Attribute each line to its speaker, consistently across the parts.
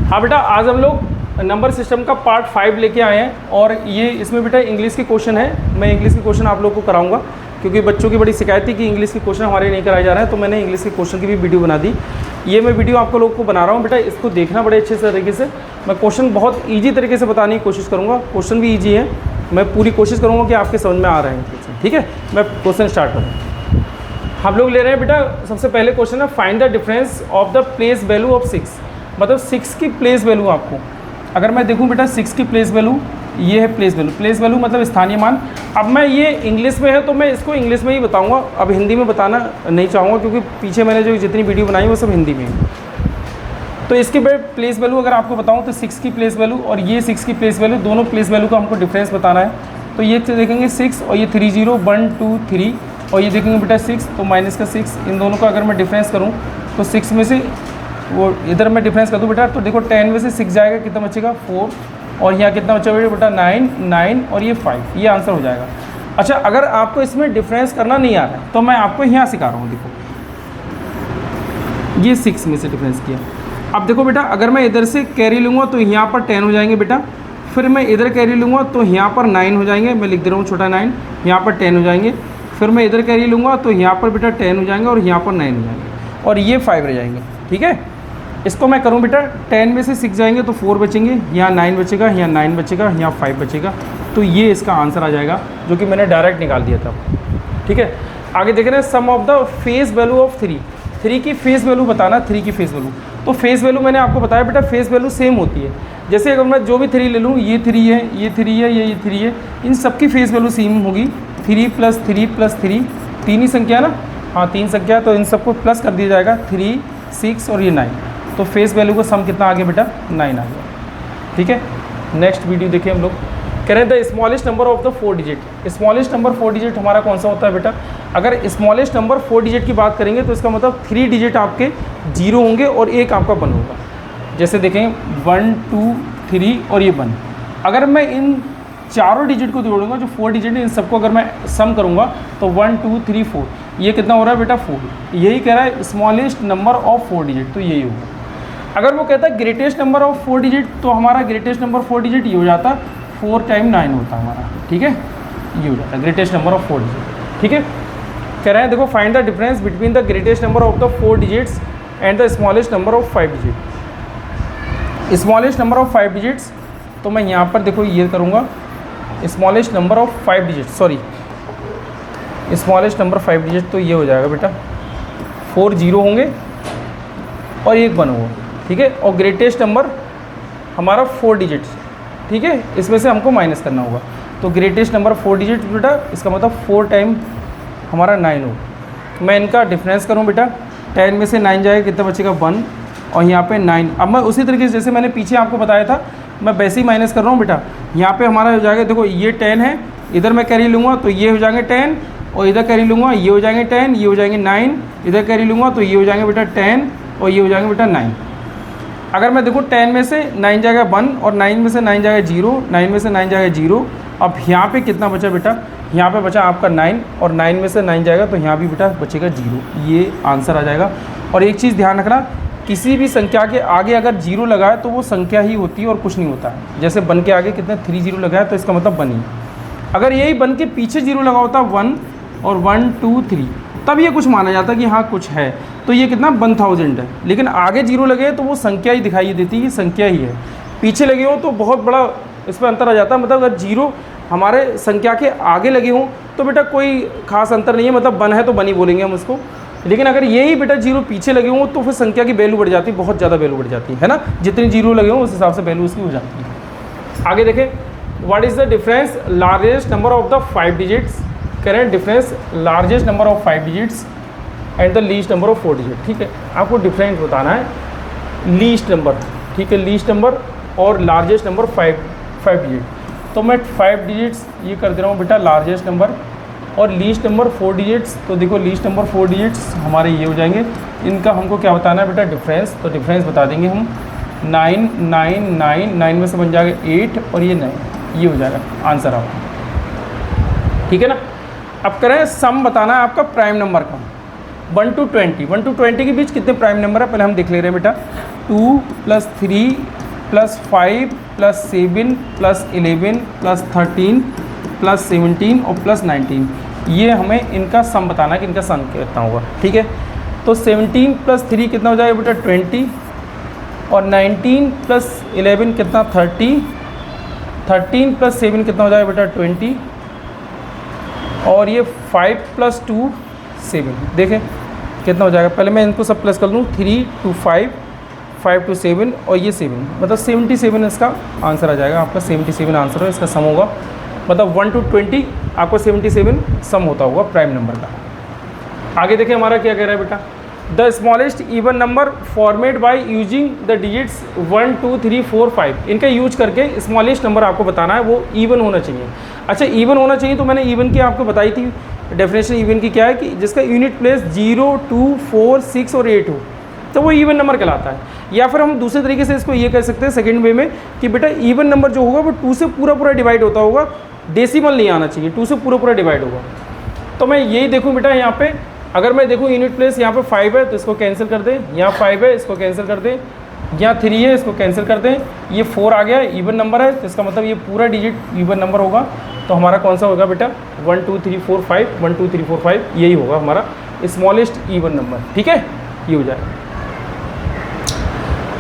Speaker 1: हाँ बेटा, आज हम लोग नंबर सिस्टम का पार्ट 5 लेके आए हैं और ये इसमें बेटा इंग्लिश के क्वेश्चन है। मैं इंग्लिश के क्वेश्चन आप लोग को कराऊंगा क्योंकि बच्चों की बड़ी शिकायत थी कि इंग्लिश के क्वेश्चन हमारे नहीं कराए जा रहे हैं, तो मैंने इंग्लिश के क्वेश्चन की भी वीडियो बना दी। ये मैं वीडियो आपको लोग को बना रहा हूँ बेटा, इसको देखना बड़े अच्छे तरीके से। मैं क्वेश्चन बहुत ईजी तरीके से बताने की कोशिश करूँगा, क्वेश्चन भी ईजी है। मैं पूरी कोशिश करूँगा कि आपके समझ में आ रहे हैं। ठीक है, मैं क्वेश्चन स्टार्ट करूँ। हम लोग ले रहे हैं बेटा, सबसे पहले क्वेश्चन है find the difference of the place value of 6। मतलब 6 की प्लेस वैल्यू आपको, अगर मैं देखूं बेटा 6 की प्लेस वैल्यू, ये है प्लेस वैल्यू। प्लेस वैल्यू मतलब स्थानीय मान। अब मैं ये इंग्लिश में है तो मैं इसको इंग्लिश में ही बताऊंगा, अब हिंदी में बताना नहीं चाहूँगा क्योंकि पीछे मैंने जो जितनी वीडियो बनाई वो सब हिंदी में है। तो इसकी प्लेस वैल्यू अगर आपको बताऊँ तो 6 की प्लेस वैल्यू और ये 6 की प्लेस वैल्यू, दोनों प्लेस वैल्यू का हमको डिफरेंस बताना है। तो ये देखेंगे 6 और ये 3 0 1 2 3 और ये देखेंगे बेटा 6, तो माइनस का 6। इन दोनों का अगर मैं डिफरेंस करूँ तो 6 में से वो इधर मैं डिफरेंस कर दूँ बेटा, तो देखो 10 में से 6 जाएगा, कितना बचेगा 4 और यहाँ कितना बचेगा बेटा 9 9 और ये 5। ये आंसर हो जाएगा। अच्छा, अगर आपको इसमें डिफरेंस करना नहीं आ रहा है तो मैं आपको यहाँ सिखा रहा हूँ। देखो ये 6 में से डिफरेंस किया। अब देखो बेटा, अगर मैं इधर से कैरी लूँगा तो यहाँ पर 10 हो जाएंगे बेटा, फिर मैं इधर कैरी लूँगा तो यहाँ पर 9 हो जाएंगे। मैं लिख दे रहा हूँ छोटा 9, यहाँ पर 10 हो जाएंगे। फिर मैं इधर कैरी लूँगा तो यहाँ पर बेटा 10 हो जाएंगे और यहाँ पर 9 हो जाएंगे और ये 5 रह जाएंगे। ठीक है, इसको मैं करूँ बेटा, 10 में से 6 जाएंगे तो 4 बचेंगे, यहाँ 9 बचेगा, यहाँ 9 बचेगा, यहाँ 5 बचेगा। तो ये इसका आंसर आ जाएगा जो कि मैंने डायरेक्ट निकाल दिया था। ठीक है, आगे देख रहे हैं sum of the face value of 3 की फेस वैल्यू बताना। 3 की फेस वैल्यू, तो फेस वैल्यू मैंने आपको बताया बेटा, फेस वैल्यू सेम होती है। जैसे अगर मैं जो भी 3 ले लूँ, ये 3 है, ये 3 है, ये 3 है, इन सबकी फेस वैल्यू सेम होगी। 3 + 3 + 3, 3 ही संख्या ना, हाँ 3 संख्या, तो इन सबको प्लस कर दिया जाएगा। 3 6 और ये 9, तो फेस वैल्यू का सम कितना आ गया बेटा 9 आ गया। ठीक है, नेक्स्ट वीडियो देखिए। हम लोग कह रहे हैं the smallest number of the 4 digit. Smallest number 4 digit हमारा कौन सा होता है बेटा? अगर स्मॉलेस्ट नंबर 4 डिजिट की बात करेंगे तो इसका मतलब 3 डिजिट आपके 0 होंगे और 1 आपका 1 होगा। जैसे देखें 1 2 3 और ये 1। अगर मैं इन चारों डिजिट को जोड़ूंगा, जो 4 डिजिट है, इन सबको अगर मैं सम करूंगा तो 1 2 3 4, ये कितना हो रहा है बेटा 4। यही कह रहा है स्मॉलेस्ट नंबर ऑफ 4 डिजिट, तो यही होगा। अगर वो कहता है ग्रेटेस्ट नंबर ऑफ 4 डिजिट, तो हमारा ग्रेटेस्ट नंबर 4 डिजिट ये हो जाता, 4 × 9 होता हमारा। ठीक है, ये हो जाता है ग्रेटेस्ट नंबर ऑफ 4 डिजिट। ठीक है, कह रहे हैं देखो find the difference between the greatest number of the 4 digits and the smallest number of 5 digit. Smallest number of 5 digits, तो मैं यहाँ पर देखो ये करूँगा, smallest number of 5 digit, sorry smallest number 5 digit, तो ये हो जाएगा बेटा 4 0 होंगे और 1 1 होगा। ठीक है, और ग्रेटेस्ट नंबर हमारा 4 डिजिट्स। ठीक है, इसमें से हमको माइनस करना होगा, तो ग्रेटेस्ट नंबर 4 डिजिट बेटा, इसका मतलब 4 टाइम हमारा 9 होगा। मैं इनका डिफरेंस करूं बेटा, 10 में से 9 जाएगा, कितना बचेगा 1 और यहाँ पे 9। अब मैं उसी तरीके से जैसे मैंने पीछे आपको बताया था, मैं वैसे ही माइनस कर रहा हूँ बेटा। यहाँ पे हमारा हो जाएगा, देखो ये 10 है, इधर मैं कैरी लूँगा तो ये हो जाएंगे 10 और इधर कैरी लूँगा ये हो जाएंगे 10, ये हो जाएंगे 9, इधर कैरी लूँगा तो ये हो जाएंगे बेटा 10 और ये हो जाएंगे बेटा 9। अगर मैं देखूँ 10 में से 9 जाएगा 1 और 9 में से 9 जाएगा 0, 9 में से 9 जाएगा 0। अब यहाँ पे कितना बचा बेटा? यहाँ पे बचा आपका 9 और 9 में से 9 जाएगा तो यहाँ भी बेटा बचेगा 0। ये आंसर आ जाएगा। और एक चीज़ ध्यान रखना, किसी भी संख्या के आगे अगर 0 लगाए तो वो संख्या ही होती है और कुछ नहीं होता है। जैसे 1 के आगे कितने 3 0 लगाए तो इसका मतलब 1 ही। अगर यही 1 के पीछे 0 लगा होता 1 और 1 2 3, तब ये कुछ माना जाता कि हाँ कुछ है, तो ये कितना 1000 है। लेकिन आगे 0 लगे तो वो संख्या ही दिखाई देती है, ये संख्या ही है। पीछे लगे हो तो बहुत बड़ा इस पर अंतर आ जाता है। मतलब अगर 0 हमारे संख्या के आगे लगे हों तो बेटा कोई खास अंतर नहीं है, मतलब 1 है तो 1 ही बोलेंगे हम उसको। लेकिन अगर यही बेटा 0 पीछे लगे हों तो फिर संख्या की वैल्यू बढ़ जाती है, बहुत ज़्यादा वैल्यू बढ़ जाती है ना। जितनी 0 लगे हों उस हिसाब से वैल्यू उसकी हो जाती है। आगे देखें, what is the difference largest number of the 5 digits. करें difference largest number of 5 digits and the least number of 4 digit. ठीक है, आपको डिफरेंस बताना है लीस्ट नंबर। ठीक है, लीस्ट नंबर और लार्जेस्ट नंबर 5 डिजिट। तो मैं 5 डिजिट्स ये कर दे रहा हूँ बेटा लार्जेस्ट नंबर और लीस्ट नंबर 4 डिजिट्स। तो देखो लीस्ट नंबर 4 डिजिट्स हमारे ये हो जाएंगे। इनका हमको क्या बताना है बेटा डिफरेंस, तो डिफरेंस बता देंगे हम 9 9 9 9 में से बन जाएगा 8 और ये 9, ये हो जाएगा आंसर आपका। ठीक है ना। अब करें सम बताना है आपका प्राइम नंबर का। 1 to 20 के बीच कितने प्राइम नंबर है पहले हम देख ले रहे हैं बेटा। 2 plus 3 plus 5 plus 7 plus 11 plus 13 plus 17 और प्लस 19, ये हमें इनका सम बताना है कि इनका सम कितना होगा। ठीक है, तो 17 प्लस 3 कितना हो जाएगा बेटा 20, और 19 प्लस 11 कितना 30, 13 प्लस 7 कितना हो जाएगा बेटा 20, और ये 5 प्लस 2 7, देखें कितना हो जाएगा। पहले मैं इनको सब प्लस कर लूँ, 3 to 5, 5 to 7 और ये 7, मतलब 77 इसका आंसर आ जाएगा। आपका 77 आंसर है, इसका सम होगा, मतलब 1 to 20 आपको 77 सम होता होगा प्राइम नंबर का। आगे देखिए हमारा क्या कह रहा है बेटा, the smallest even number format by using the digits 1 2 3 4 5, इनका यूज करके स्मॉलेस्ट नंबर आपको बताना है, वो इवन होना चाहिए। अच्छा, इवन होना चाहिए तो मैंने इवन की आपको बताई थी डेफिनेशन इवन की क्या है कि जिसका यूनिट प्लेस 0 2 4 6 और 8 हो तो वो इवन नंबर कहलाता है। या फिर हम दूसरे तरीके से इसको ये कह सकते हैं सेकंड वे में कि बेटा इवन नंबर जो होगा वो 2 से पूरा पूरा डिवाइड होता होगा, डेसिमल नहीं आना चाहिए, 2 से पूरा पूरा डिवाइड होगा। तो मैं यही देखूँ बेटा, यहाँ पे अगर मैं देखूँ यूनिट प्लेस यहाँ पे 5 है तो इसको कैंसिल कर दें, यहाँ 5 है इसको कैंसिल कर दें, यहाँ 3 है इसको कैंसिल कर दें, ये 4 आ गया इवन नंबर है, तो इसका मतलब ये पूरा डिजिट इवन नंबर होगा। तो हमारा कौन सा होगा बेटा 1 2 3 4 5, 1 2 3 4 5, यही होगा हमारा स्मॉलेस्ट इवन नंबर। ठीक है, ये हो जाएगा।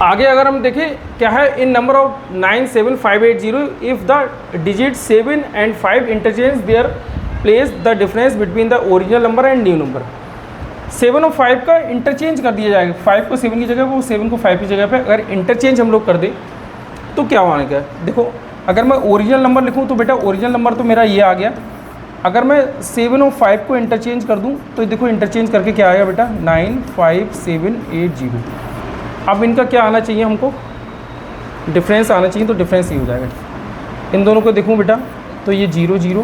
Speaker 1: आगे अगर हम देखें क्या है, in number of 97580 if the digit 7 and 5 interchange their place the difference between the original number and new number. 7 और 5 का इंटरचेंज कर दिया जाएगा, 5 को 7 की जगह वो 7 को 5 की जगह पे अगर इंटरचेंज हम लोग कर दें तो क्या होने का। देखो अगर मैं ओरिजिनल नंबर लिखूँ तो बेटा ओरिजिनल नंबर तो मेरा ये आ गया, अगर मैं 7 और 5 को इंटरचेंज कर दूँ तो देखो इंटरचेंज करके क्या आएगा बेटा 95780। अब इनका क्या आना चाहिए, हमको डिफरेंस आना चाहिए, तो डिफरेंस ये हो जाएगा। इन दोनों को देखूँ बेटा तो ये 0 0,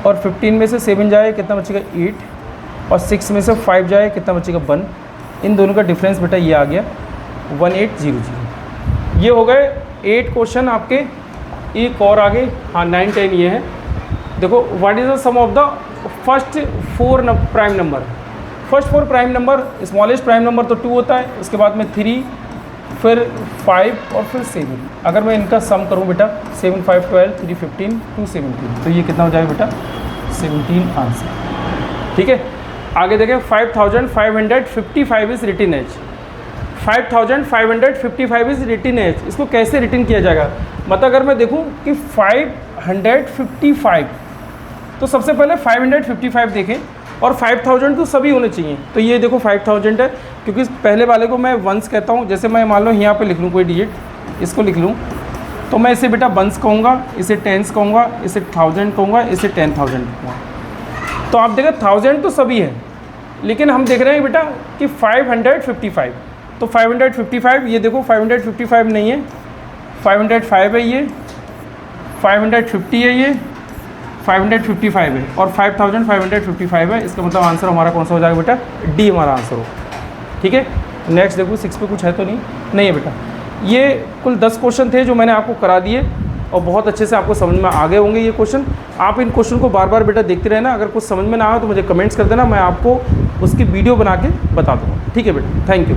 Speaker 1: और 15 में से 7 जाए कितना बचेगा 8, और 6 में से 5 जाए कितना बचेगा 1। इन दोनों का डिफरेंस बेटा ये आ गया 1800। ये हो गए 8 क्वेश्चन आपके। एक और आगे, हाँ 9 10 ये है। देखो what is the sum of the first 4 prime number. First 4 prime number, smallest prime number तो 2 होता है, उसके बाद में 3, फिर 5 और फिर 7। अगर मैं इनका सम करूं बेटा 7 5 12 3 15 2 17, तो ये कितना हो जाएगा बेटा 17 आंसर। ठीक है, आगे देखें 5555 is written as. 5555 is written as, इसको कैसे रिटन किया जाएगा। मतलब अगर मैं देखूं कि 555, तो सबसे पहले 555 देखें, और 5000 तो सभी होने चाहिए। तो ये देखो 5000 है, क्योंकि पहले वाले को मैं वंस कहता हूँ। जैसे मैं मान लो यहाँ पे लिख लूँ कोई डिजिट, इसको लिख लूँ, तो मैं इसे बेटा वंस कहूँगा, इसे टेंस कहूँगा, इसे 1000 कहूँगा, इसे 10,000 कहूँगा। तो आप देखें 1000 तो सभी है, लेकिन हम देख रहे हैं बेटा कि 555, तो 555 ये देखो 555 नहीं है, 505 है, ये 550 है, ये 555 है, और 5555 है। इसका मतलब आंसर हमारा कौन सा हो जाएगा बेटा, डी हमारा आंसर हो। ठीक है, नेक्स्ट देखो 6 पे कुछ है तो नहीं है बेटा। ये कुल 10 क्वेश्चन थे जो मैंने आपको करा दिए, और बहुत अच्छे से आपको समझ में आ गए होंगे ये क्वेश्चन। आप इन क्वेश्चन को बार बार बेटा देखते रहना, अगर कुछ समझ में ना आए तो मुझे कमेंट्स कर देना, मैं आपको उसकी वीडियो बना के बता दूँगा। ठीक है बेटा, थैंक यू।